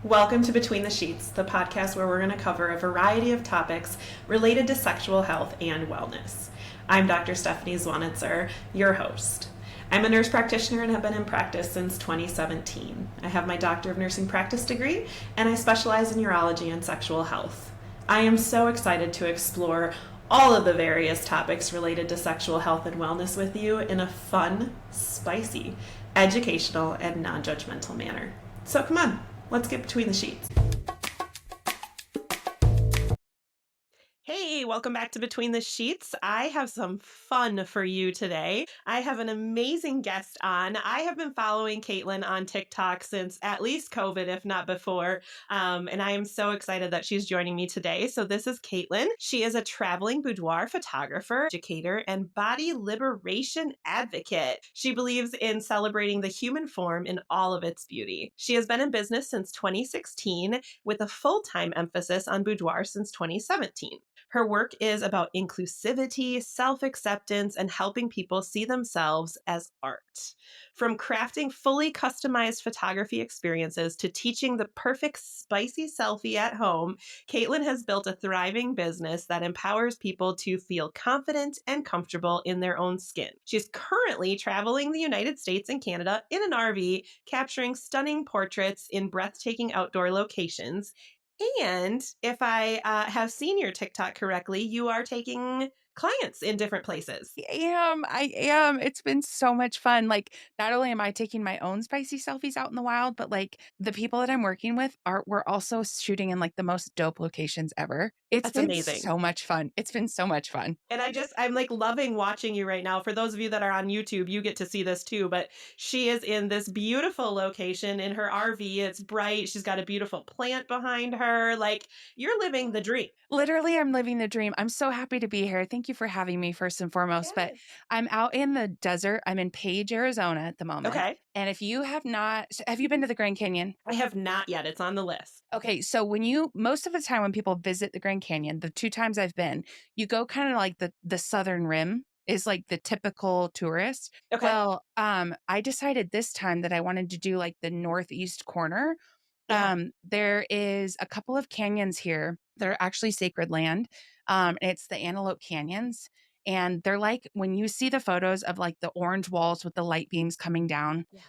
Welcome to Between the Sheets, the podcast where we're going to cover a variety of topics related to sexual health and wellness. I'm Dr. Stephanie Zwanitzer, your host. I'm a nurse practitioner and have been in practice since 2017. I have my Doctor of Nursing Practice degree, and I specialize in urology and sexual health. I am so excited to explore all of the various topics related to sexual health and wellness with you in a fun, spicy, educational, and non-judgmental manner. So come on, let's get between the sheets. Hey, welcome back to Between the Sheets. I have some fun for you today. I have an amazing guest on. I have been following Katelyn on TikTok since at least COVID, if not before. And I am so excited that she's joining me today. So this is Katelyn. She is a traveling boudoir photographer, educator, and body liberation advocate. She believes in celebrating the human form in all of its beauty. She has been in business since 2016 with a full-time emphasis on boudoir since 2017. Her work is about inclusivity, self-acceptance, and helping people see themselves as art. From crafting fully customized photography experiences to teaching the perfect spicy selfie at home, Katelyn has built a thriving business that empowers people to feel confident and comfortable in their own skin. She's currently traveling the United States and Canada in an RV, capturing stunning portraits in breathtaking outdoor locations. And if I have seen your TikTok correctly, you are taking clients in different places. I am. It's been so much fun. Like, not only am I taking my own spicy selfies out in the wild, but like the people that I'm working with we're also shooting in like the most dope locations ever. It's That's been amazing. so much fun. It's been so much fun. And I'm like loving watching you right now. For those of you that are on YouTube, you get to see this too. But she is in this beautiful location in her RV. It's bright. She's got a beautiful plant behind her. Like, you're living the dream. Literally, I'm living the dream. I'm so happy to be here. Thank you for having me first and foremost. But Yes. I'm out in the desert. I'm in Page, Arizona at the moment. Okay. And if you have not, have you been to the Grand Canyon? I have not yet. It's on the list. Okay, so most of the time when people visit the Grand Canyon, the 2 times I've been, you go kind of like the southern rim is like the typical tourist. Okay. Well, I decided this time that I wanted to do like the northeast corner. Yeah. There is a couple of canyons here that are actually sacred land. It's the Antelope Canyons. And they're like when you see the photos of like the orange walls with the light beams coming down, Yeah.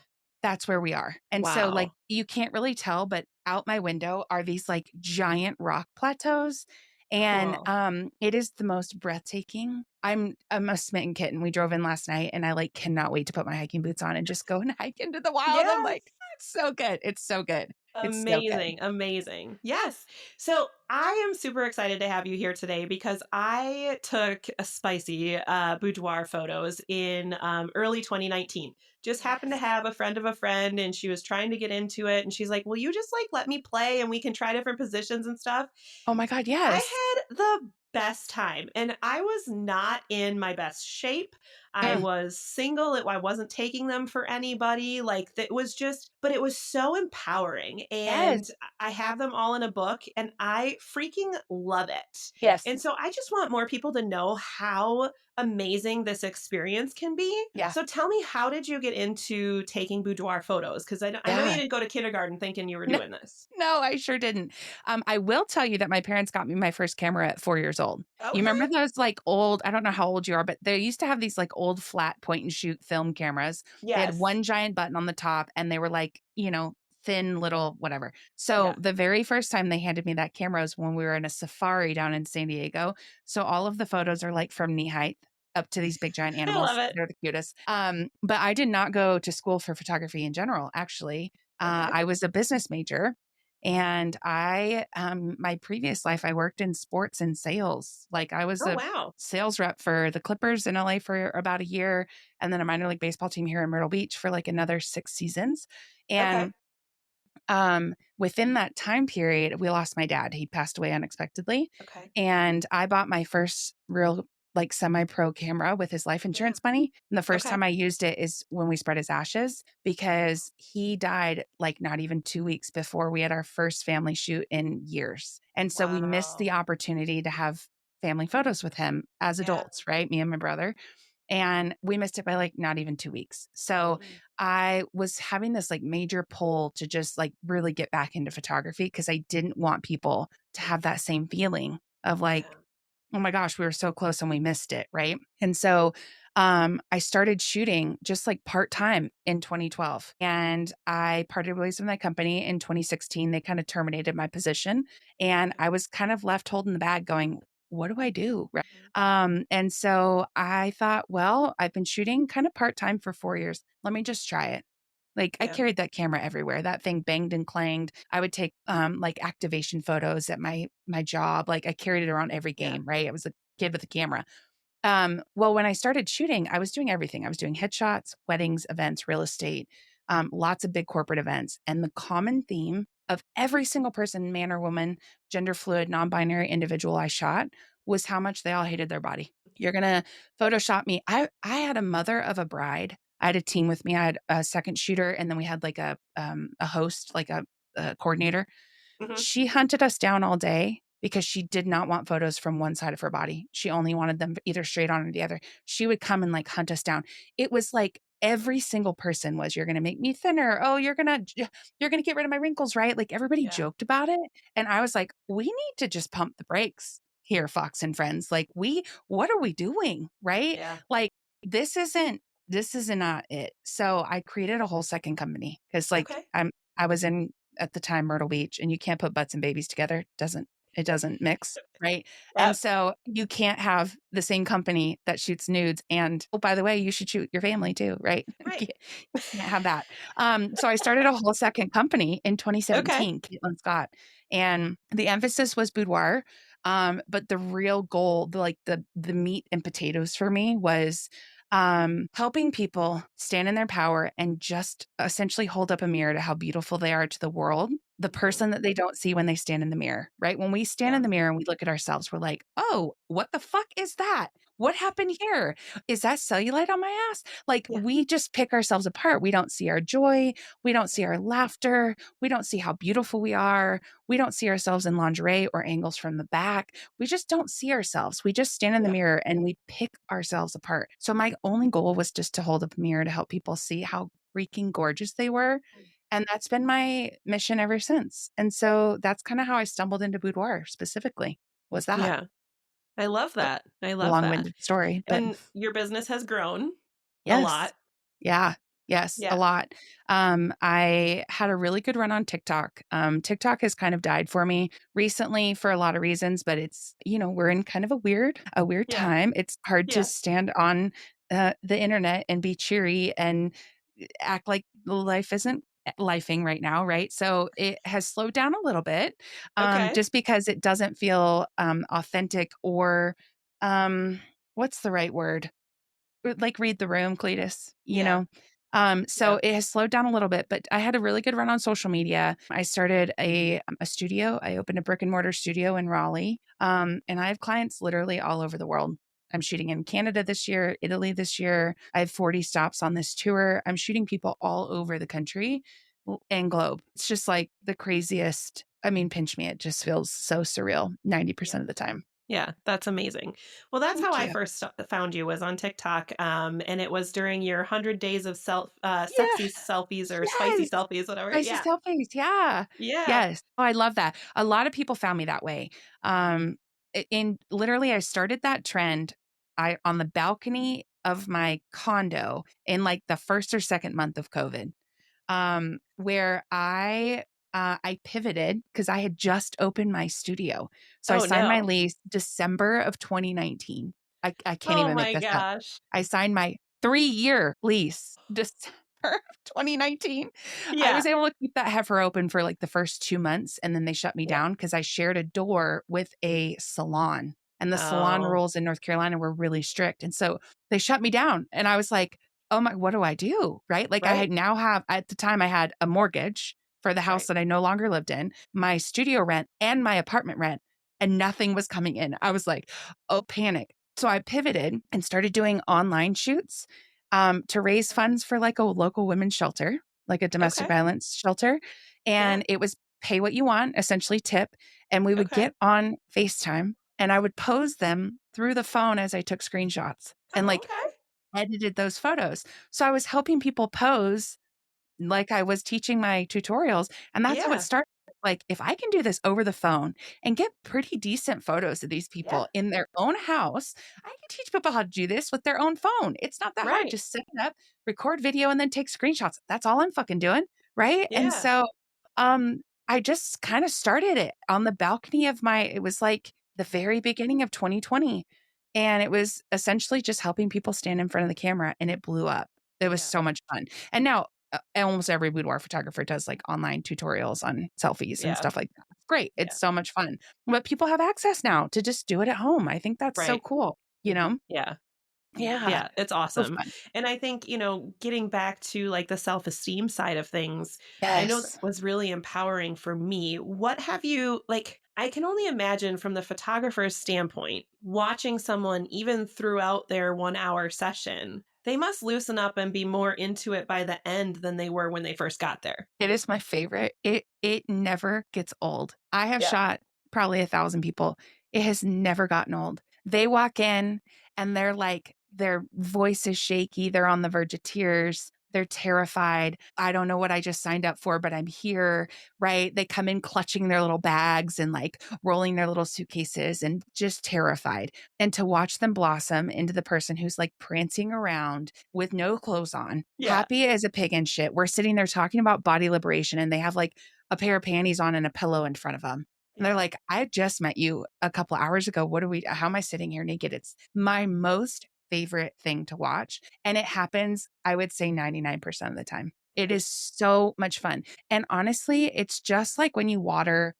that's where we are. And so like Wow. you can't really tell, but out my window are these like giant rock plateaus. And Cool. it is the most breathtaking. I'm a smitten kitten. We drove in last night and I like cannot wait to put my hiking boots on and just go and hike into the wild. I'm Yes. like, it's so good. It's so good. It's so good. Amazing, amazing. Yes. So I am super excited to have you here today because I took a spicy boudoir photos in early 2019. Just happened to Yes. have a friend of a friend and she was trying to get into it. And she's like, will you just like let me play and we can try different positions and stuff? Oh my God, I yes. had the best time and I was not in my best shape. I Mm, was single. I wasn't taking them for anybody. Like that was just, but it was so empowering. And yes. I have them all in a book and I freaking love it. Yes. And so I just want more people to know how amazing this experience can be. Yeah. So tell me, how did you get into taking boudoir photos? Because I know you Yeah. didn't go to kindergarten thinking you were No, doing this. no, I sure didn't. I will tell you that my parents got me my first camera at 4 years old. You Okay. remember those like old, I don't know how old you are, but they used to have these like old flat point and shoot film cameras. They had Yes. one giant button on the top and they were like, thin little whatever. So Yeah. the very first time they handed me that camera was when we were in a safari down in San Diego. So all of the photos are like from knee height up to these big giant I love animals. it. They're the cutest. But I did not go to school for photography in general, actually. Okay. I was a business major and my previous life, I worked in sports and sales. Like I was Oh, a wow. sales rep for the Clippers in LA for about a year and then a minor league baseball team here in Myrtle Beach for like another 6 seasons. Okay. And within that time period, we lost my dad. He passed away unexpectedly. Okay. And I bought my first real like semi-pro camera with his life Yeah. insurance money. And the first Okay. time I used it is when we spread his ashes because he died like not even 2 weeks before we had our first family shoot in years. And so we missed Wow. the opportunity to have family photos with him as Yeah. adults, right? Me and my brother. and we missed it by like not even 2 weeks. So Mm. I was having this like major pull to just like really get back into photography because I didn't want people to have that same feeling of like, Yeah. oh my gosh, we were so close and we missed it, right? And so I started shooting just like part time in 2012, and I parted ways with my company in 2016. They kind of terminated my position, and Okay. I was kind of left holding the bag, going, "What do I do?" Right? Mhm. And so I thought, well, I've been shooting kind of part time for 4 years. Let me just try it. Like, I Yeah. carried that camera everywhere. That thing banged and clanged. I would take, like, activation photos at my job. Like, I carried it around every Yeah. game, right? I was a kid with a camera. Well, when I started shooting, I was doing everything. I was doing headshots, weddings, events, real estate, lots of big corporate events. And the common theme of every single person, man or woman, gender fluid, non-binary individual I shot was how much they all hated their body. You're gonna Photoshop me. I had a mother of a bride. I had a team with me. I had a second shooter, and then we had like a host, like a coordinator. Mhm. She hunted us down all day because she did not want photos from one side of her body. She only wanted them either straight on or the other. She would come and like hunt us down. It was like every single person was, "You're gonna make me thinner. Oh, you're gonna get rid of my wrinkles, right?" Like everybody Yeah. joked about it. And I was like, we need to just pump the brakes here, Fox and Friends. Like, what are we doing? Right? Yeah. Like, this isn't this is not it. So I created a whole second company because like Okay. I was in at the time Myrtle Beach, and you can't put butts and babies together. It doesn't mix, right? And Yep. so you can't have the same company that shoots nudes and, oh, by the way, you should shoot your family too, right? Right. Can't have that. So I started a whole second company in Okay. 2017, Katelyn Scott, and the emphasis was boudoir. But the real goal, the meat and potatoes for me was helping people stand in their power and just essentially hold up a mirror to how beautiful they are to the world, the Mhm. person that they don't see when they stand in the mirror, right? When we stand Yeah. in the mirror and we look at ourselves, we're like, oh, what the fuck is that? What happened here? Is that cellulite on my ass? Like, Yeah. we just pick ourselves apart. We don't see our joy. We don't see our laughter. We don't see how beautiful we are. We don't see ourselves in lingerie or angles from the back. We just don't see ourselves. We just stand in the Yeah. mirror and we pick ourselves apart. So my only goal was just to hold up a mirror to help people see how freaking gorgeous they were. And that's been my mission ever since. And so that's kind of how I stumbled into boudoir specifically, was that Yeah. I love a that. I love that. long-winded story, but And your business has grown a yes. lot. Yeah. Yes, a Yeah. lot. I had a really good run on TikTok. TikTok has kind of died for me recently for a lot of reasons, but it's, we're in kind of a weird Yeah. time. It's hard to Yeah. stand on the internet and be cheery and act like life isn't lifing right now, right? So it has slowed down a little bit, Okay. just because it doesn't feel authentic or um, what's the right word? Like read the room, Cletus, you Yeah. know? So Yeah. it has slowed down a little bit, but I had a really good run on social media. I started a studio. I opened a brick and mortar studio in Raleigh. And I have clients literally all over the world. I'm shooting in Canada this year, Italy this year. I have 40 stops on this tour. I'm shooting people all over the country and globe. It's just like the craziest. I mean, pinch me. It just feels so surreal Yeah. 90% of the time. Yeah, that's amazing. Well, that's how Thank I you. first found you was on TikTok, and it was during your 100 days of Yeah. sexy selfies or spicy Yes. selfies, whatever. Spicy Yeah, selfies, yeah. yeah, Yes. Oh, I love that. A lot of people found me that way. In literally, I started that trend, on the balcony of my condo in, like, the 1st or 2nd month of COVID, where I pivoted because I had just opened my studio. So I Oh signed my no. lease December of 2019. I can't Oh even make my this up. gosh. I signed my 3-year lease December of 2019. I Yeah. was able to keep that heifer open for, like, the first 2 months, and then they shut me Yeah. down because I shared a door with a salon, and the salon Oh, rules in North Carolina were really strict, and so they shut me down, and I was like, "Oh my what do I do?" Right? Like, I right, had now have at the time, I had a mortgage for the house right. that I no longer lived in, my studio rent, and my apartment rent, and nothing was coming in. I was like, "Oh, panic." So I pivoted and started doing online shoots, to raise funds for, like, a local women's shelter, like a domestic Okay. violence shelter, Yeah. and it was pay what you want, essentially tip, and we would Okay. get on FaceTime, and I would pose them through the phone as I took screenshots, and, Oh, like, okay. edited those photos. So I was helping people pose like I was teaching my tutorials, and that's how it Yeah. started. Like, if I can do this over the phone and get pretty decent photos of these Yeah. people in their own house, I can teach people how to do this with their own phone. It's not that hard. Right. Just set it up, record video, and then take screenshots. That's all I'm fucking doing, right? And Yeah. so, I just kinda started it on the balcony of my it was, like, the very beginning of 2020, and it was essentially just helping people stand in front of the camera, and it blew up. It was Yeah. so much fun. And now almost every boudoir photographer does like online tutorials on selfies and Yeah. stuff like that. It's great. Yeah. It's so much fun. But people have access now to just do it at home. I think that's so Right. cool, you know? Yeah. Yeah. Yeah, it's So awesome. fun. And I think, getting back to like the self-esteem side of things, I know that Yes. was really empowering for me. What have you like I can only imagine from the photographer's standpoint, watching someone even throughout their 1 hour session, they must loosen up and be more into it by the end than they were when they first got there. It is my favorite. It never gets old. I have Yeah. shot probably 1,000 people. It has never gotten old. They walk in and they're like their voice is shaky, they're on the verge of tears, they're terrified. I don't know what I just signed up for, but I'm here, right? They come in clutching their little bags and like rolling their little suitcases and just terrified. And to watch them blossom into the person who's like prancing around with no clothes on, Yeah. happy as a pig in shit. We're sitting there talking about body liberation and they have like a pair of panties on and a pillow in front of them. And they're Yeah. like, I just met you a couple hours ago. How am I sitting here naked? It's my most favorite thing to watch. And it happens, I would say 99% of the time. It is so much fun. And honestly, it's just like when you water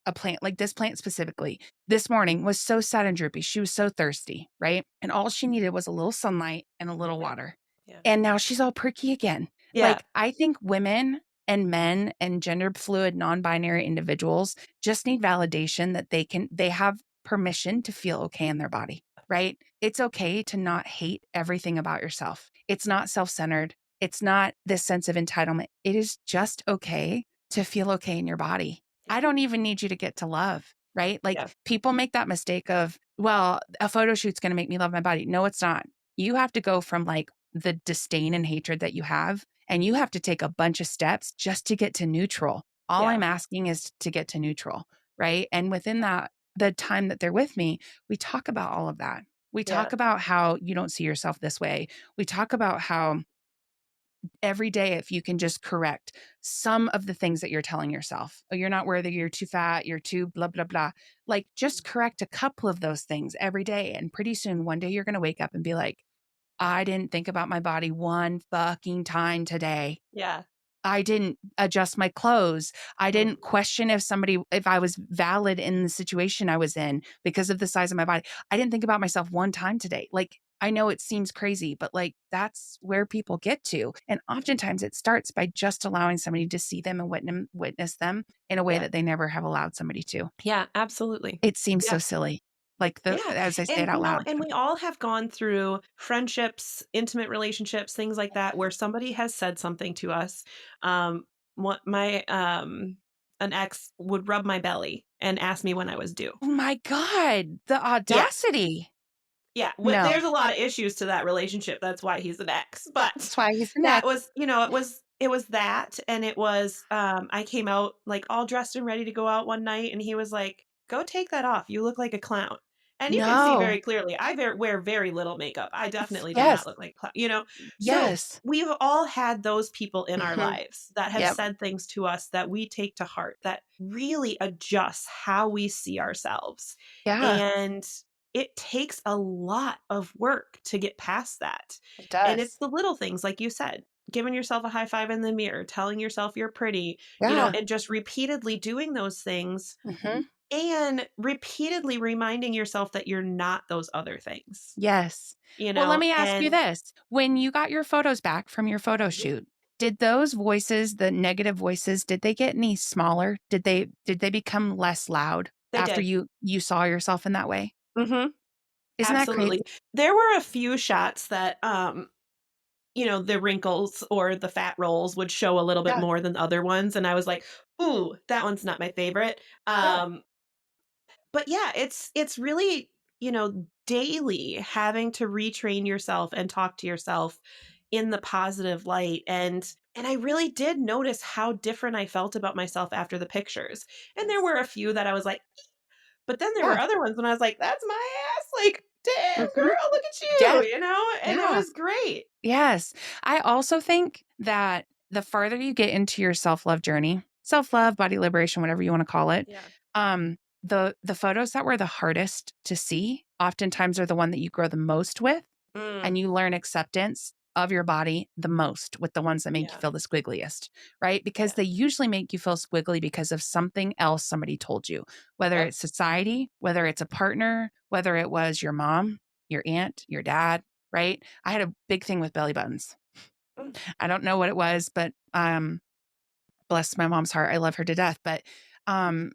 a plant, like this plant specifically, this morning was so sad and droopy. She was so thirsty, right? And all she needed was a little sunlight and a little Yeah. water. Yeah. And now she's all perky again. Yeah. Like, I think women and men and gender fluid, non binary individuals just need validation that they have permission to feel okay in their body, right? It's okay to not hate everything about yourself. It's not self centered. It's not this sense of entitlement. It is just okay to feel okay in your body. I Yeah. don't even need you to get to love, right? Like Yeah. people make that mistake of, well, a photo shoot's going to make me love my body. No, it's not. You have to go from like the disdain and hatred that you have, and you have to take a bunch of steps just to get to neutral. All Yeah. I'm asking is to get to neutral, right? And within that, the time that they're with me, we talk about all of that. We Yeah. talk about how you don't see yourself this way. We talk about how every day, if you can just correct some of the things that you're telling yourself, oh, you're not worthy, you're too fat, you're too blah, blah, blah. Like just correct a couple of those things every day. And pretty soon, one day you're going to wake up and be like, I didn't think about my body one fucking time today. Yeah. I didn't adjust my clothes. I Mhm. didn't question if I was valid in the situation I was in because of the size of my body. I didn't think about myself one time today. Like, I know it seems crazy, but like that's where people get to. And oftentimes it starts by just allowing somebody to see them and witness them in a way Yeah. that they never have allowed somebody to. Yeah, absolutely. It seems so Yeah. silly. Like Yeah. as I say it And out loud. and we all have gone through friendships, intimate relationships, things like that where somebody has said something to us. What my an ex would rub my belly and ask me when I was due. Oh my God, the Yeah. audacity. Yeah, No, there's a lot of issues to that relationship, that's why he's an ex, but that's why he's the that next. was it was that, and it was, I came out, like, all dressed and ready to go out one night, and he was like, "Go take that off, you look like a clown." And you can see No. very clearly, I wear very little makeup, I definitely do Yes. not look like a clown. So, Yes. we've all had those people in our Mhm. lives that have Yep. said things to us that we take to heart, that really adjust how we see ourselves, Yeah, and it takes a lot of work to get past that. it And it's does. the little things, like you said, giving yourself a high five in the mirror, telling yourself you're pretty, Yeah. and just repeatedly doing those things Mhm. and repeatedly reminding yourself that you're not those other things, Yes. Well, let me ask you and this. When you got your photos back from your photo shoot, did those voices, the negative voices, did they get any smaller? Did they become less loud they after did. you saw yourself in that way? Mhm. Isn't that Absolutely. crazy? There were a few shots that, the wrinkles or the fat rolls would show a little bit Yeah. more than other ones, and I was like, "Ooh, that one's not my favorite." Yeah. But yeah, it's really, daily having to retrain yourself and talk to yourself in the positive light, and I really did notice how different I felt about myself after the pictures. And there Yes. were a few that I was like, but then there were Yeah. other ones when I was like, "That's my ass." Like, "Damn, Mhm. girl, look at Yes. you," And it Yeah. was great. Yes. I also think that the farther you get into your self-love journey, self-love, body liberation, whatever you wanna call it, Yeah. the photos that were the hardest to see oftentimes are the one that you grow the most with, Mm, and you learn acceptance of your body the most with the ones that make you yeah. feel the squiggliest, right? Because Yeah. they usually make you feel squiggly because of something else somebody told you, whether Yep. it's society, whether it's a partner, whether it was your mom, your aunt, your dad, right? I had a big thing with belly buttons. Mm, I don't know what it was, but bless my mom's heart, I love her to death, but um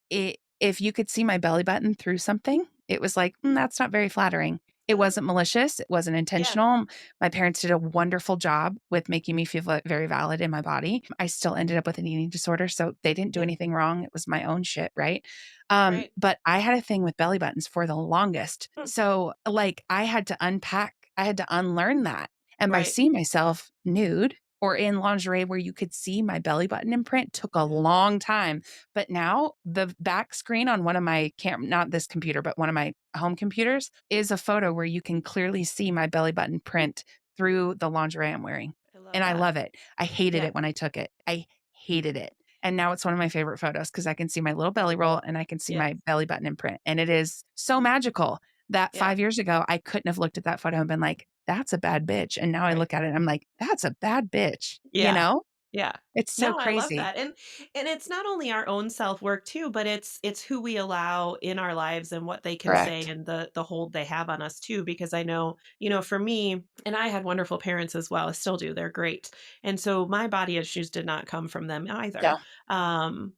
if you could see my belly button through something, it was like, that's not very flattering." It oh, wasn't malicious, it wasn't yeah. intentional. My parents did a wonderful job with making me feel very valid in my body. I still ended up with an eating disorder, so they didn't do Yeah. anything wrong. It was my own shit, right? Right. But I had a thing with belly buttons for the longest. Mm, So, like, I had to unpack, I had to unlearn that. And by right. seeing myself nude or in lingerie where you could see my belly button imprint took a Yeah. long time. But now the back screen on one of my not this computer, but one of my home computers is a photo where you can clearly see my belly button Mm, print through the lingerie I'm wearing. I love And I that. love it. I hated Yeah. it when I took it. I hated it. And now it's one of my favorite photos because I can see my little belly roll and I can see Yes. my belly button imprint. And it is so magical that Yeah. 5 years ago, I couldn't have looked at that photo and been like, that's a bad bitch. And now I Right. look at it and I'm like, that's a bad bitch. You Yeah. know? Yeah. It's so No, I love crazy. that. And it's not only our own self-work too, but it's who we allow in our lives and what they can say Correct. and the hold they have on us too. Because I know, for me, and I had wonderful parents as well. I still do. They're great. And so my body issues did not come from them either. Yeah. Um,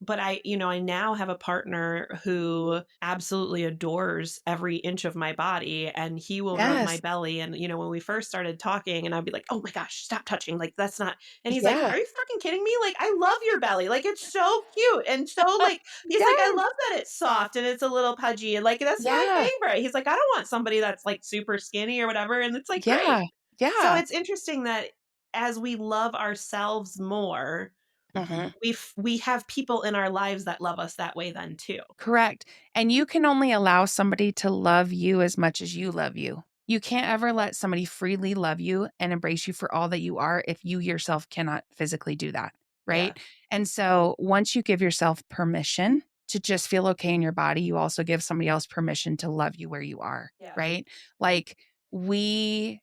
but I now have a partner who absolutely adores every inch of my body, and he will rub my Yes. belly. And when we first started talking, and I'd be like, "Oh my gosh, stop touching! Like that's not." And he's like, Yeah. "Are you fucking kidding me? Like I love your belly. Like it's so cute and so like." He's like, "I Yes. love that it's soft and it's a little pudgy and like that's my Yeah. favorite." He's like, "I don't want somebody that's like super skinny or whatever," and it's like great. Yeah. So Yeah. it's interesting that as we love ourselves more, Mhm. we have people in our lives that love us that way then too. Correct. And you can only allow somebody to love you as much as you love you. You can't ever let somebody freely love you and embrace you for all that you are if you yourself cannot physically do that. Yeah. Right. And so once you give yourself permission to just feel okay in your body, you also give somebody else permission to love you where you are. Yeah. Right. Like we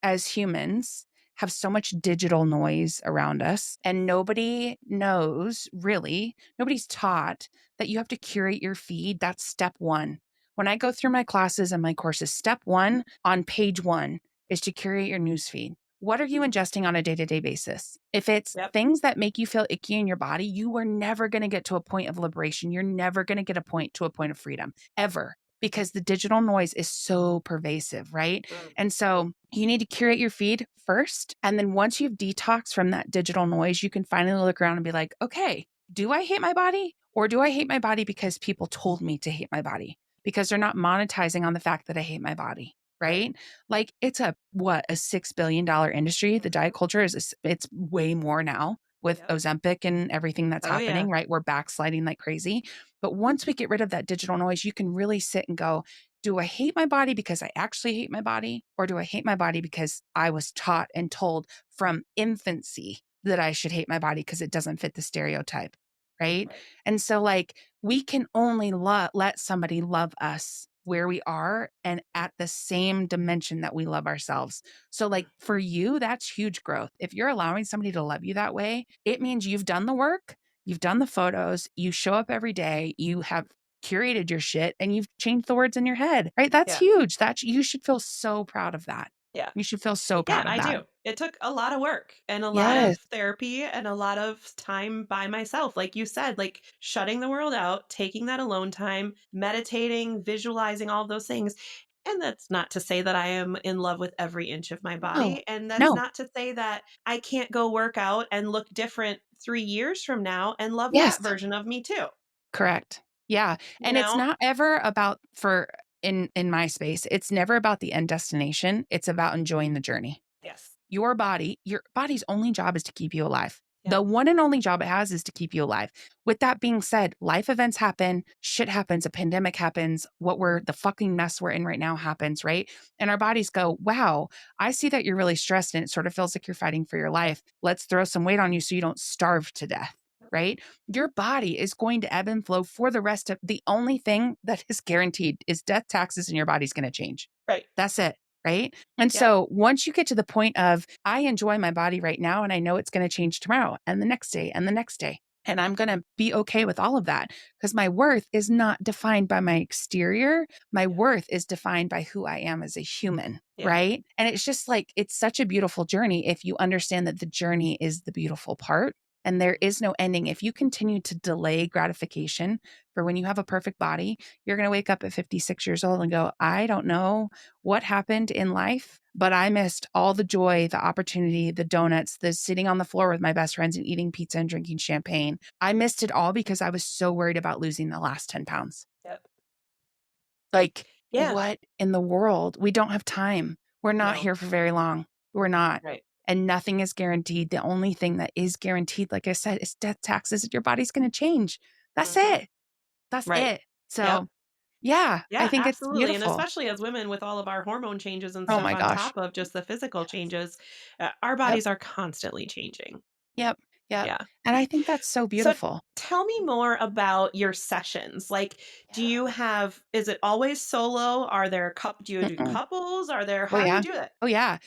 as humans have so much digital noise around us, and nobody knows really, nobody's taught that you have to curate your feed. That's step one. When I go through my classes and my courses, step one on page one is to curate your news feed. What are you ingesting on a day to day basis? If it's Yep. things that make you feel icky in your body, you are never going to get to a point of liberation. You're never going to get to a point of freedom ever because the digital noise is so pervasive, right? Mm. And so you need to curate your feed first. And then once you've detoxed from that digital noise, you can finally look around and be like, okay, do I hate my body? Or do I hate my body because people told me to hate my body? Because they're not monetizing on the fact that I hate my body, Right. right? Like it's a $6 billion industry. The diet Mhm. culture it's way more now with Yep. Ozempic and everything that's Oh happening, yeah. right? We're backsliding like crazy. But once we get rid of that digital noise, you can really sit and go, do I hate my body because I actually hate my body? Or do I hate my body because I was taught and told from infancy that I should hate my body because it doesn't fit the stereotype? Right. Right. And so, like, we can only let somebody love us where we are and at the same dimension that we love ourselves. So, like, for you, that's huge growth. If you're allowing somebody to love you that way, it means you've done the work, you've done the photos, you show up every day, you have curated your shit, and you've changed the words in your head, right? That's Yeah. huge. You should feel so proud of that. Yeah. You should feel so Yeah, proud of I that. do. It took a lot of work and a lot Yes. of therapy and a lot of time by myself. Like you said, like shutting the world out, taking that alone time, meditating, visualizing all those things. And that's not to say that I am in love with every inch of my No. body. And that's No. not to say that I can't go work out and look different 3 years from now and love Yes. that version of me too. Correct. Yeah. You And it's know? not ever about for in my space, it's never about the end destination. It's about enjoying the journey. Yes. Your body's only job is to keep you alive. Yep. The one and only job it has is to keep you alive. With that being said, life events happen, shit happens, a pandemic happens, the fucking mess we're in right now happens, right? And our bodies go, wow, I see that you're really stressed and it sort of feels like you're fighting for your life. Let's throw some weight on you so you don't starve to death, right? Your body is going to ebb and flow for the rest of the only thing that is guaranteed is death, taxes, and your body's going to change. Right. That's it. Right. And Yep. so once you get to the point of, I enjoy my body right now, and I know it's going to change tomorrow and the next day and the next day. And I'm going to be okay with all of that because my worth is not defined by my exterior. My worth is defined by who I am as a human. Yeah. Right. And it's just like, it's such a beautiful journey if you understand that the journey is the beautiful part. And there is no ending. If you continue to delay gratification for when you have a perfect body, you're going to wake up at 56 years old and go, I don't know what happened in life, but I missed all the joy, the opportunity, the donuts, the sitting on the floor with my best friends and eating pizza and drinking champagne. I missed it all because I was so worried about losing the last 10 pounds. Yep. Like, Yeah. what in the world? We don't have time. We're not No. here for very long. We're not. Right. And nothing is guaranteed. The only thing that is guaranteed, like I said, is death, taxes. Your body's going to change. That's Mhm. it. That's Right. it. Yep. So, yeah, I Yeah, think it's absolutely, and beautiful. especially as women with all of our hormone changes and Oh stuff my on gosh. top of just the physical Yes. changes, our Yep. bodies are constantly changing. Yep. Yep. Yeah. And I think that's so So beautiful. tell me more about your sessions. Like, do Yeah. you have is it always solo? Are there do you do Mm-mm. couples? Are there Oh, how do you yeah. do it? Oh, yeah.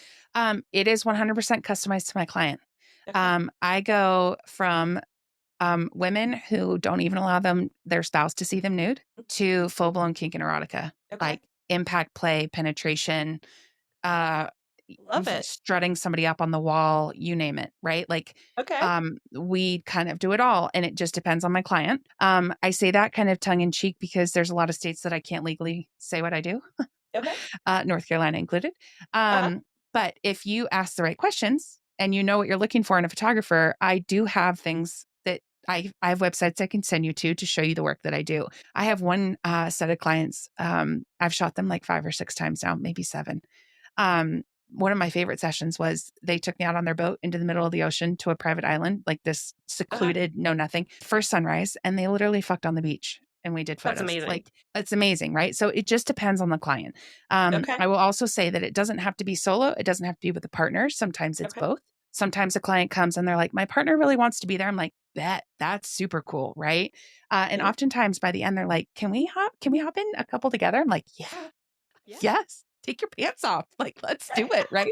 It is 100% customized to my client. Okay. I go from women who don't even allow their spouse to see them nude to full blown kink and erotica, Okay. like impact play, penetration, uh, Love it. strutting somebody up on the wall, you name it, right? Like, Okay. we kind of do it all, and it just depends on my client. I say that kind of tongue in cheek because there's a lot of states that I can't legally say what I do, Okay. North Carolina included. Uh-huh. But if you ask the right questions and you know what you're looking for in a photographer, I do have things that I have websites I can send you to show you the work that I do. I have one set of clients. I've shot them like 5 or 6 times now, maybe 7. Um, one of my favorite sessions was they took me out on their boat into the middle of the ocean to a private island, like this Uh-huh. secluded, no nothing, first sunrise, and they literally fucked on the beach and we did That's photos. amazing. Like, it's amazing, right? So it just depends on the client. Okay. I will also say that it doesn't have to be solo. It doesn't have to be with a partner. Sometimes it's Okay. both. Sometimes a client comes and they're like, my partner really wants to be there. I'm like, that's super cool, right? And Yeah. oftentimes by the end, they're like, can we hop in a couple together? I'm like, yeah, Yeah. yes, take your pants off. Like, let's do it, right?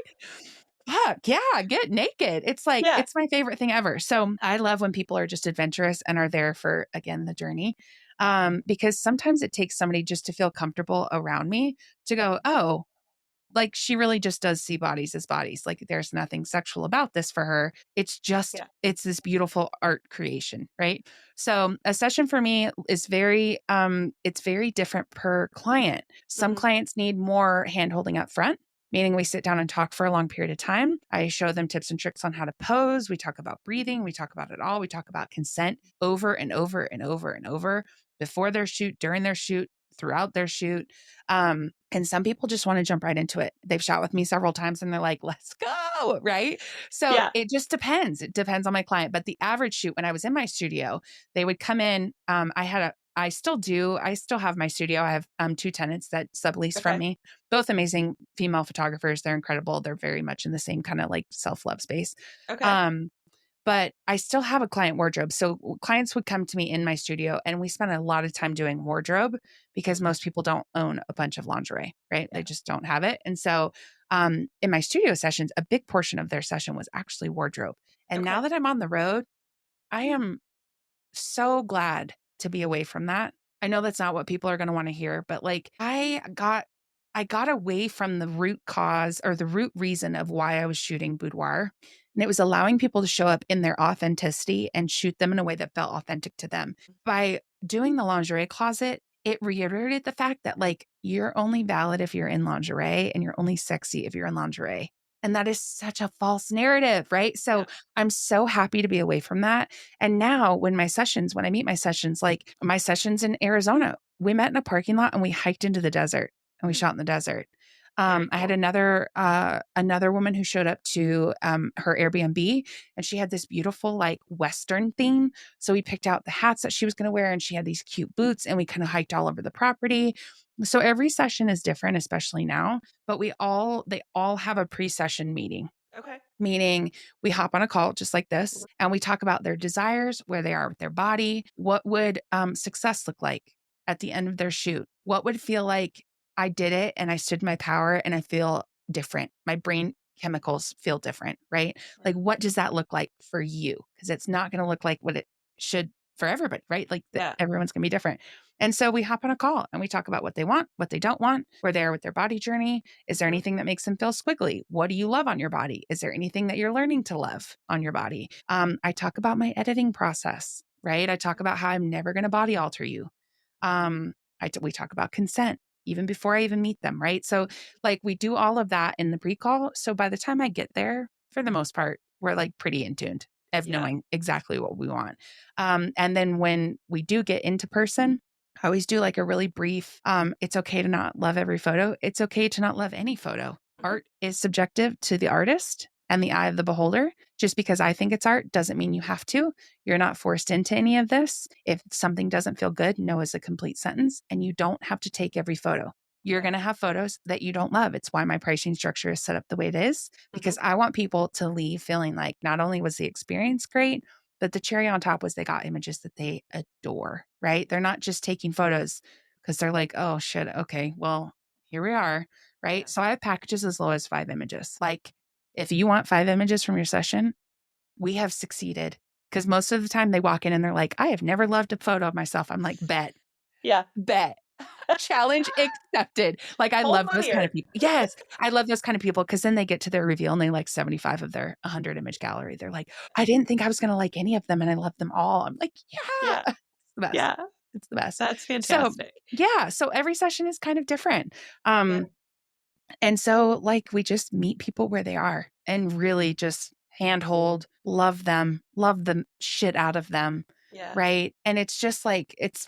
Fuck yeah, get naked. It's like, Yeah. it's my favorite thing ever. So I love when people are just adventurous and are there for, again, the journey. Because sometimes it takes somebody just to feel comfortable around me to go, oh, like she really just does see bodies as bodies. Like there's nothing sexual about this for her. It's just, Yeah. it's this beautiful art creation, right? So a session for me is it's very different per client. Some Mhm. clients need more hand holding up front, meaning we sit down and talk for a long period of time. I show them tips and tricks on how to pose. We talk about breathing. We talk about it all. We talk about consent over and over and over and over before their shoot, during their shoot, throughout their shoot. And some people just want to jump right into it. They've shot with me several times and they're like, let's go. Right. So Yeah. it just depends. It depends on my client. But the average shoot, when I was in my studio, they would come in. I still do. I still have my studio. I have 2 tenants that sublease from Okay. me, both amazing female photographers. They're incredible. They're very much in the same kind of like self-love space. Okay. Um, but I still have a client wardrobe. So clients would come to me in my studio and we spend a lot of time doing wardrobe because Mhm. most people don't own a bunch of lingerie, right? They Yeah. just don't have it. And so in my studio sessions, a big portion of their session was actually wardrobe. And now Okay. that I'm on the road, I am so glad to be away from that. I know that's not what people are going to want to hear, but like I got away from the root cause or the root reason of why I was shooting Boudoir. And it was allowing people to show up in their authenticity and shoot them in a way that felt authentic to them. By doing the lingerie closet, it reiterated the fact that like you're only valid if you're in lingerie and you're only sexy if you're in lingerie. And that is such a false narrative, right? Yeah. So I'm so happy to be away from that. And now when I meet my sessions, like my sessions in Arizona we met in a parking lot and we hiked into the desert and we Hmm. shot in the desert. Very I had cool. another woman who showed up to her Airbnb, and she had this beautiful like Western theme. So we picked out the hats that she was going to wear, and she had these cute boots, and we kind of hiked all over the property. So every session is different, especially now. But they all have a pre-session meeting, Okay. meaning we hop on a call just like this and we talk about their desires, where they are with their body, what would success look like at the end of their shoot, what would feel like I did it and I stood my power and I feel different. My brain chemicals feel different, right? Yeah. Like, what does that look like for you? Because it's not going to look like what it should for everybody, right? Like, Yeah. everyone's going to be different. And so we hop on a call and we talk about what they want, what they don't want, where they are with their body journey. Is there Mhm. anything that makes them feel squiggly? What do you love on your body? Is there anything that you're learning to love on your body? I talk about my editing process, right? I talk about how I'm never going to body alter you. Um, we talk about consent even before I even meet them, right? So, like, we do all of that in the pre call. So by the time I get there, for the most part, we're like pretty in tuned of Yeah. knowing exactly what we want. And then when we do get into person, I always do like a really brief, it's okay to not love every photo. It's okay to not love any photo. Mhm. Art is subjective to the artist and the eye of the beholder. Just because I think it's art doesn't mean you have to. You're not forced into any of this. If something doesn't feel good, no is a complete sentence, and you don't have to take every photo. You're Yeah. going to have photos that you don't love. It's why my pricing structure is set up the way it is, Mhm. because I want people to leave feeling like not only was the experience great, but the cherry on top was they got images that they adore, right? They're not just taking photos because they're like, oh shit, okay, well, here we are, Yeah. right? So I have packages as low as 5 images. Like, if you want 5 images from your session, we have succeeded. Because most of the time they walk in and they're like, I have never loved a photo of myself. I'm like, bet, Yeah. bet. Challenge accepted. Like, I Hold love on those kind here. of people. Yes, I love those kind of people because then they get to their reveal and they like 75 of their 100 image gallery. They're like, I didn't think I was going to like any of them and I love them all. I'm like, yeah, Yeah. it's the best. Yeah. It's the best. That's So, fantastic. yeah, so every session is kind of different. Yeah. And so, like, we just meet people where they are and really just handhold, love the shit out of them, Yeah. right? And it's just like it's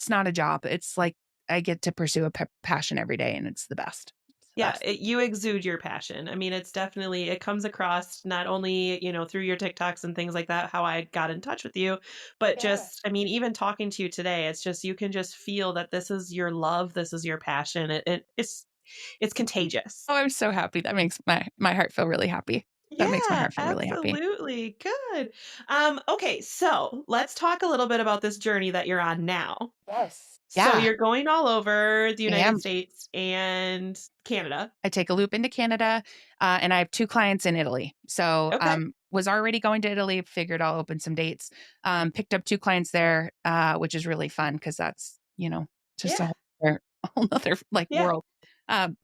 not a job. It's like I get to pursue a passion every day, and it's the best. It's the Yeah, best. you exude your passion. I mean, it's definitely it comes across not only, through your TikToks and things like that, how I got in touch with you, but Yeah. just I mean, even talking to you today, it's just you can just feel that this is your love, this is your passion. It's contagious. Oh, I'm so happy. That makes my heart feel really happy. That makes my Yeah, heart feel really happy. absolutely. Good. Okay, so let's talk a little bit about this journey that you're on now. Yes. So Yeah, you're going all over the I United am. States and Canada. I take a loop into Canada, and I have 2 clients in Italy. So, Okay. was already going to Italy, figured I'll open some dates. Picked up 2 clients there, which is really fun because that's, just Yeah. a whole other like Yeah. world. Um,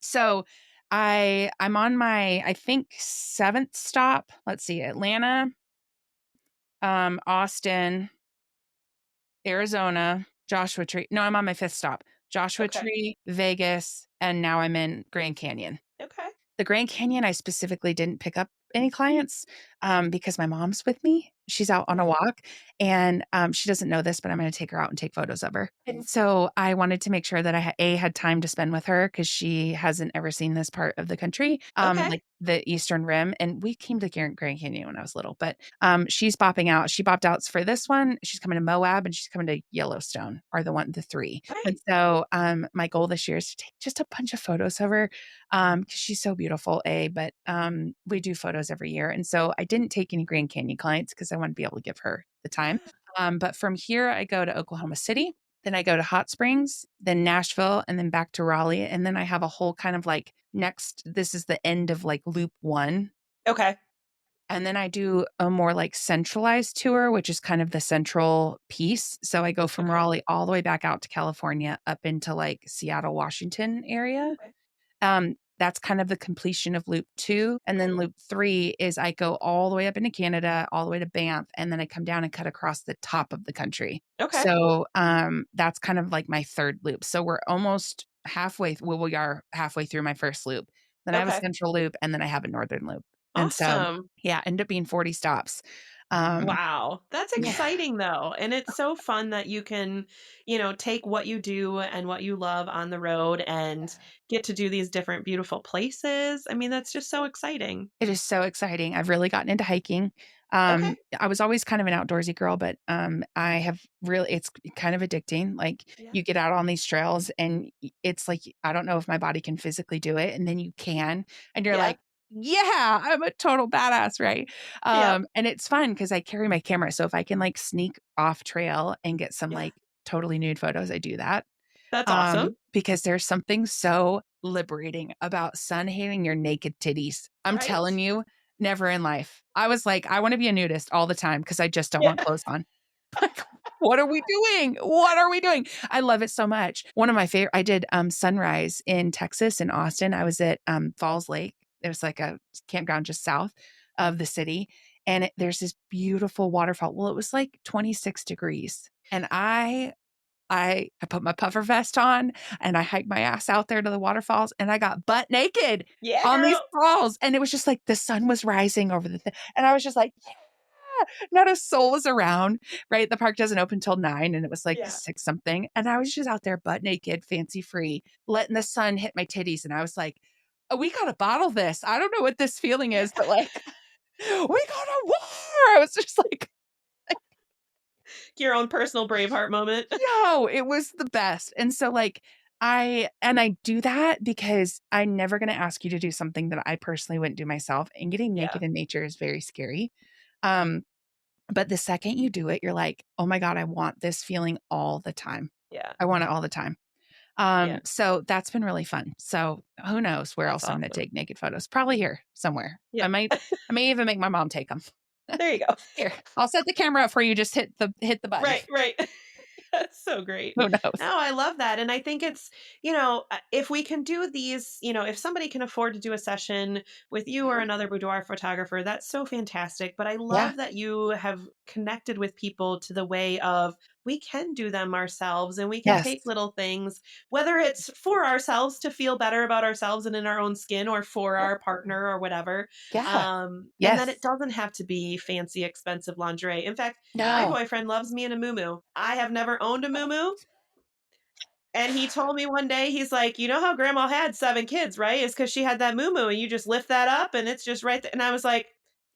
so I'm on my, I think, 7th stop. Let's see, Atlanta, Austin, Arizona, Joshua Tree. No, I'm on my 5th stop. Joshua Okay. Tree, Vegas, and now I'm in Grand Canyon. Okay. The Grand Canyon, I specifically didn't pick up any clients, because my mom's with me. She's out on a Okay. walk, and, she doesn't know this, but I'm gonna take her out and take photos of her. And so I wanted to make sure that I had time to spend with her because she hasn't ever seen this part of the country, Okay. like the Eastern Rim, and we came to Grand Canyon when I was little, but, she's bopping out. She bopped out for this one. She's coming to Moab, and she's coming to Yellowstone are the 3. And Right. so, my goal this year is to take just a bunch of photos of her, because she's so beautiful, but we do photos every year. And so I didn't take any Grand Canyon clients because I want to be able to give her the time. But from here, I go to Oklahoma City, then I go to Hot Springs, then Nashville, and then back to Raleigh. And then I have a whole kind of like this is the end of like loop 1. Okay. And then I do a more like centralized tour, which is kind of the central piece. So I go from Okay. Raleigh all the way back out to California up into like Seattle, Washington area. Okay. That's kind of the completion of loop 2. And then Mhm. loop 3 is I go all the way up into Canada, all the way to Banff, and then I come down and cut across the top of the country. Okay. So, that's kind of like my 3rd loop. So we're almost halfway well, we are halfway through my 1st loop. Then I have a Okay. central loop, and then I have a northern loop. And so, Awesome. yeah, end up being 40 stops. Um, Wow. That's yeah, exciting though. And it's so fun that you can, take what you do and what you love on the road and get to do these different beautiful places. I mean, that's just so exciting. it is so exciting. I've really gotten into hiking. Okay. I was always kind of an outdoorsy girl, but I have really, it's kind of addicting. Like Yeah. you get out on these trails and it's like, I don't know if my body can physically do it. And then you can, and you're Yeah. like, yeah, I'm a total badass, right? Yep. And it's fun because I carry my camera. So if I can like sneak off trail and get some Yeah. like totally nude photos, I do that. That's awesome. Because there's something so liberating about sun hitting your naked titties. I'm Right? telling you, never in life. I was like, I want to be a nudist all the time because I just don't Yeah. want clothes on. Like, what are we doing? What are we doing? I love it so much. One of my favorite, I did sunrise in Texas, in Austin. I was at Falls Lake. There's like a campground just south of the city. And there's this beautiful waterfall. Well, it was like 26 degrees. And I put my puffer vest on and I hiked my ass out there to the waterfalls and I got butt naked Yeah, on these girl. falls. And it was just like the sun was rising over the thing. And I was just like, yeah, not a soul was around, right? The park doesn't open till 9 and it was like Yeah. 6 something. And I was just out there butt naked, fancy free, letting the sun hit my titties. And I was like, oh, we got to bottle this. I don't know what this feeling Yeah. is, but like, we got a war. I was just like, Your own personal Braveheart moment. yo, it was the best. And so like I do that because I'm never going to ask you to do something that I personally wouldn't do myself. And getting Yeah. naked in nature is very scary. Um, but the second you do it, you're like, oh my God, I want this feeling all the time. Yeah. I want it all the time. Yeah. So that's been really fun. So who knows where That's else I'm going to awesome. take naked photos? Probably here somewhere. Yeah. I may even make my mom take them. There you go. Here, I'll set the camera up for you. Just hit the button. Right, right. That's so great. Who knows? No, I love that. And I think it's, if we can do these, if somebody can afford to do a session with you or Mhm. another boudoir photographer, that's so fantastic. But I Yeah. love that you have connected with people to the way of we can do them ourselves and we can Yes. take little things, whether it's for ourselves to feel better about ourselves and in our own skin or for Yeah. our partner or whatever. Yeah. And then it Yes. doesn't have to be fancy, expensive lingerie. In fact, my No. boyfriend loves me in a muumuu. I have never owned a muumuu, and he told me one day, he's like, "You know how grandma had 7 kids, right? It's because she had that muumuu, and you just lift that up, and it's just right there." And I was like,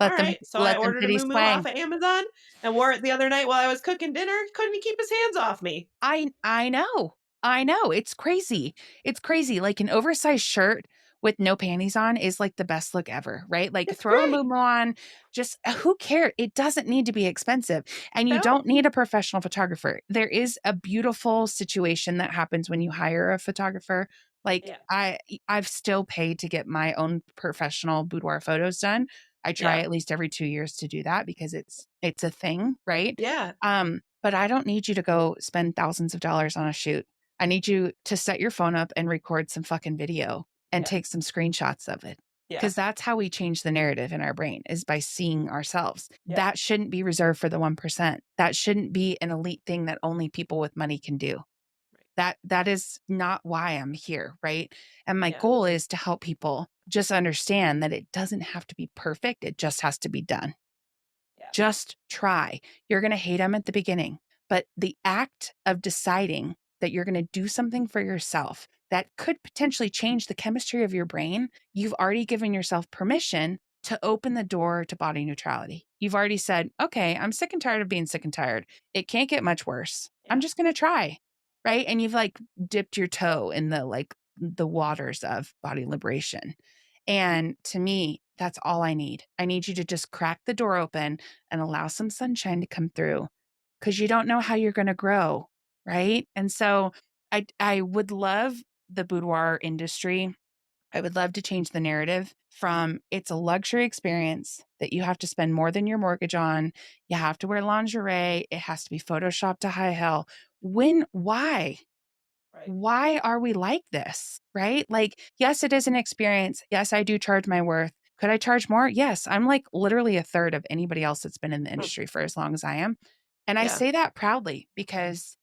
"All right." So I Let them ordered a titties muumuu off twang. of Amazon and wore it the other night while I was cooking dinner. Couldn't keep his hands off me. I know. I know. It's crazy. It's crazy. Like an oversized shirt with no panties on is like the best look ever, right? Like It's throw a great. muumuu on, just who cares? It doesn't need to be expensive. And you No. don't need a professional photographer. There is a beautiful situation that happens when you hire a photographer. Like Yeah. I've still paid to get my own professional boudoir photos done. I try Yeah. at least every 2 years to do that because it's a thing, right? Yeah. But I don't need you to go spend thousands of dollars on a shoot. I need you to set your phone up and record some fucking video and Yeah. take some screenshots of it. Yeah. Because that's how we change the narrative in our brain is by seeing ourselves. Yeah. That shouldn't be reserved for the 1%. That shouldn't be an elite thing that only people with money can do. Right. That is not why I'm here, right? And my Yeah. goal is to help people just understand that it doesn't have to be perfect. It just has to be done. Yeah. Just try. You're going to hate them at the beginning, but the act of deciding that you're going to do something for yourself that could potentially change the chemistry of your brain, you've already given yourself permission to open the door to body neutrality. You've already said, okay, I'm sick and tired of being sick and tired. It can't get much worse. I'm Yeah. just going to try. Right. And you've like dipped your toe in the waters of body liberation. And to me, that's all I need. I need you to just crack the door open and allow some sunshine to come through because you don't know how you're going to grow. Right. And so I would love the boudoir industry. I would love to change the narrative from it's a luxury experience that you have to spend more than your mortgage on. You have to wear lingerie. It has to be photoshopped to high hell. Why? Right. Why are we like this? Right? Like, yes, it is an experience. Yes, I do charge my worth. Could I charge more? Yes. I'm like literally a third of anybody else that's been in the Hmm. industry for as long as I am. And I Yeah. say that proudly because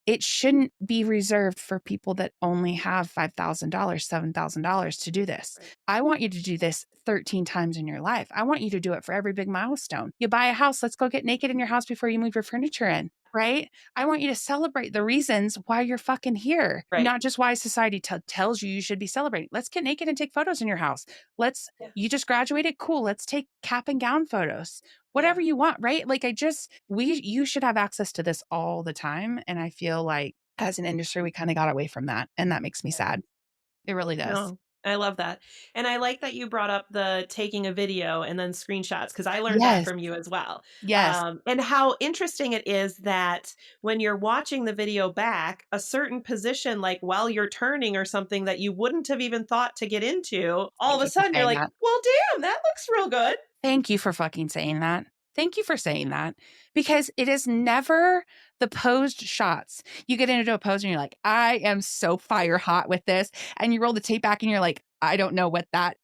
it shouldn't be reserved for people that only have $5,000, $7,000 to do this. Right. I want you to do this 13 times in your life. I want you to do it for every big milestone. You buy a house, let's go get naked in your house before you move your furniture in, right? I want you to celebrate the reasons why you're fucking here, Right. not just why society tells you you should be celebrating. Let's get naked and take photos in your house. Let's, Yeah. you just graduated, cool. Let's take cap and gown photos, Yeah. whatever you want, right? Like, you should have access to this all the time. And I feel like as an industry, we kind of got away from that. And that makes me Yeah. sad. It really does. No, I love that. And I like that you brought up the taking a video and then screenshots because I learned that Yes. from you as well. Yes. And how interesting it is that when you're watching the video back, a certain position, like while you're turning or something that you wouldn't have even thought to get into, all Thank of a you for sudden you're saying like, that. well, damn, that looks real good. Thank you for fucking saying that. Thank you for saying that because it is never the posed shots. You get into a pose and you're like, I am so fire hot with this. And you roll the tape back and you're like, I don't know what that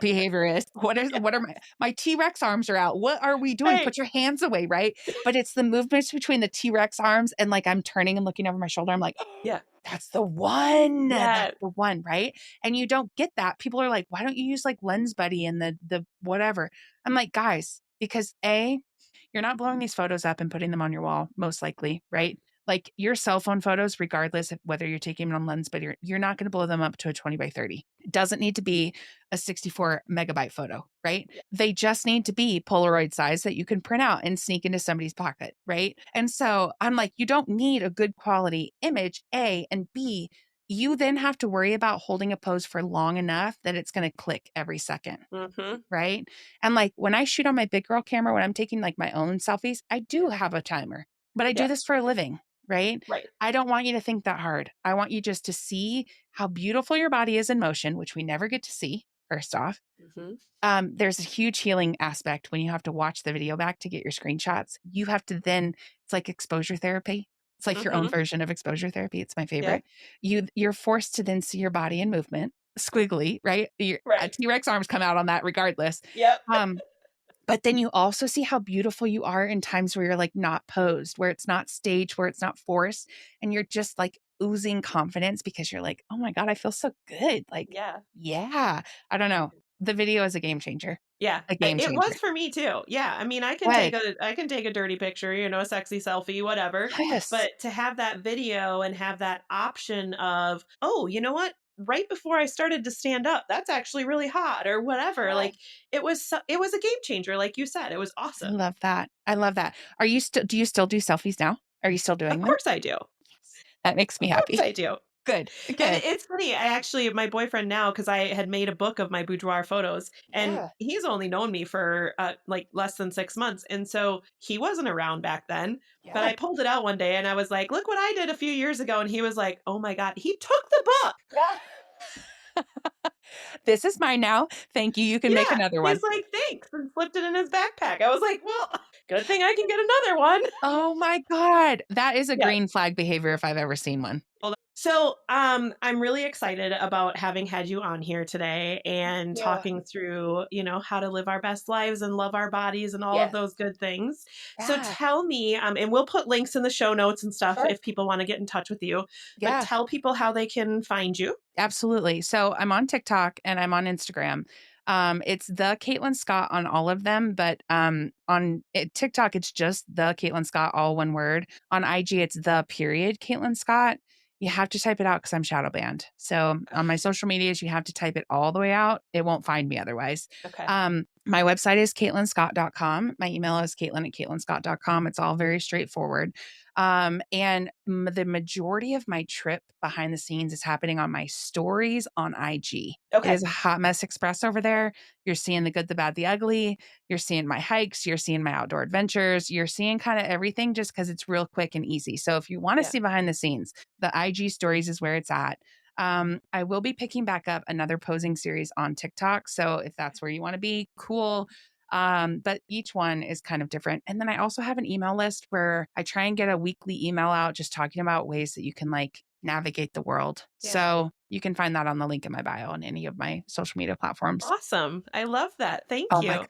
behavior is. What are my T-Rex arms are out. What are we doing? Right. Put your hands away, right? But it's the movements between the T-Rex arms and like I'm turning and looking over my shoulder. I'm like, Yeah. that's the one. That's Yeah. the one, right? And you don't get that. People are like, why don't you use like Lens Buddy and the whatever? I'm like, guys, because you're not blowing these photos up and putting them on your wall, most likely, right? Like your cell phone photos, regardless of whether you're taking them on Lens Buddy, you're not going to blow them up to a 20 by 30. It doesn't need to be a 64 megabyte photo, right? Yeah. They just need to be Polaroid size that you can print out and sneak into somebody's pocket, right? And so I'm like, you don't need a good quality image, A, and B, you then have to worry about holding a pose for long enough that it's going to click every second. Mm-hmm. Right. And like when I shoot on my big girl camera, when I'm taking like my own selfies, I do have a timer, but I do Yeah. this for a living. Right. Right. I don't want you to think that hard. I want you just to see how beautiful your body is in motion, which we never get to see, first off. Mm-hmm. There's a huge healing aspect when you have to watch the video back to get your screenshots. You have to then, it's like exposure therapy. It's like your own Mm-hmm. version of exposure therapy. It's my Yeah. favorite. You're forced to then see your body in movement, squiggly, right? Your Right. T-Rex arms come out on that regardless. Yep. But then you also see how beautiful you are in times where you're like not posed, where it's not staged, where it's not forced, and you're just like oozing confidence because you're like, oh my God, I feel so good. Like, Yeah. yeah, I don't know. The video is a game changer. Yeah, A game it changer. was for me too. Yeah, I mean, Good. I can take a dirty picture, you know, a sexy selfie, whatever. Yes. But to have that video and have that option of, oh, you know what? Right before I started to stand up, that's actually really hot or whatever. Yeah. Like it was a game changer, like you said. It was I awesome. love that. I love that. Do you still do selfies now? Are you still Of doing them? course I do. That makes me Of course happy. I do. Good. And Good. it's funny, I actually my boyfriend now, because I had made a book of my boudoir photos, and Yeah. he's only known me for, like, less than 6 months, and so he wasn't around back then, but Yeah. I pulled it out one day, and I was like, "Look what I did a few years ago," and he was like, "Oh my god." He took the book! Yeah. This is mine now. Thank you. You can make Yeah, another one. he's like, "Thanks," and slipped it in his backpack. I was like, "Well, good thing I can get another one." Oh my God. That is a Yeah. green flag behavior if I've ever seen one. So, I'm really excited about having had you on here today and Yeah. talking through, you know, how to live our best lives and love our bodies and all of Yes. those good things. So Yeah. tell me, and we'll put links in the show notes and stuff Sure. if people want to get in touch with you, but Yeah. tell people how they can find you. Absolutely. So I'm on TikTok and I'm on Instagram. It's the Katelyn Scott on all of them, but TikTok, it's just the Katelyn Scott, all one word. On IG, it's the period Katelyn Scott. You have to type it out because I'm shadow banned. So on my social medias, you have to type it all the way out. It won't find me otherwise. Okay. My website is catelynscott.com. My email is caitlin@catelynscott.com. It's all very straightforward. The majority of my trip behind the scenes is happening on my stories on IG. It Okay. is a hot mess express over there. You're seeing the good, the bad, the ugly. You're seeing my hikes. You're seeing my outdoor adventures. You're seeing kind of everything just because it's real quick and easy. So if you want to Yeah. see behind the scenes, the IG stories is where it's at. I will be picking back up another posing series on TikTok. So if that's where you want to be, cool. But each one is kind of different. And then I also have an email list where I try and get a weekly email out just talking about ways that you can like navigate the world. Yeah. So you can find that on the link in my bio on any of my social media platforms. Awesome. I love that. Thank Oh my you.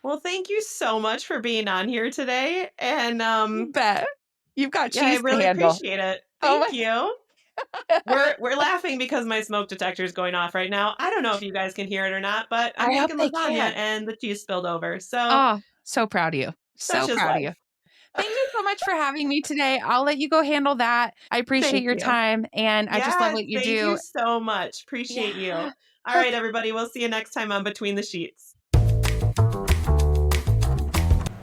Well, thank you so much for being on here today. And bet. You've got Yeah, I cheese to really handle. appreciate it. Oh Thank you. We're laughing because my smoke detector is going off right now. I don't know if you guys can hear it or not, but I'm I hope making they lasagna can. and the cheese spilled over. So Oh, so proud of you. such So is proud of you. life. Thank you so much for having me today. I'll let you go handle that. I appreciate Thank your you. time, and I just love Yes, what you thank you do. so much. Appreciate you. Yeah. All right, Okay. everybody. We'll see you next time on Between the Sheets.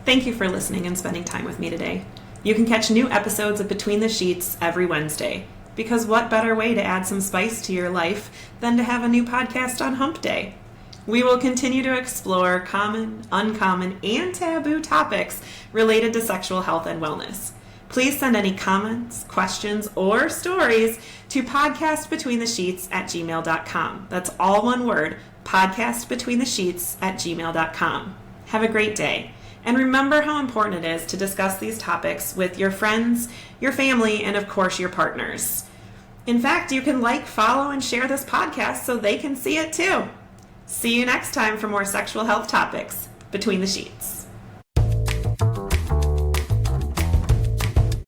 Thank you for listening and spending time with me today. You can catch new episodes of Between the Sheets every Wednesday. Because what better way to add some spice to your life than to have a new podcast on Hump Day? We will continue to explore common, uncommon, and taboo topics related to sexual health and wellness. Please send any comments, questions, or stories to podcastbetweenthesheets@gmail.com. That's all one word, podcastbetweenthesheets@gmail.com. Have a great day. And remember how important it is to discuss these topics with your friends, your family, and of course your partners. In fact, you can like, follow, and share this podcast so they can see it too. See you next time for more sexual health topics between the sheets.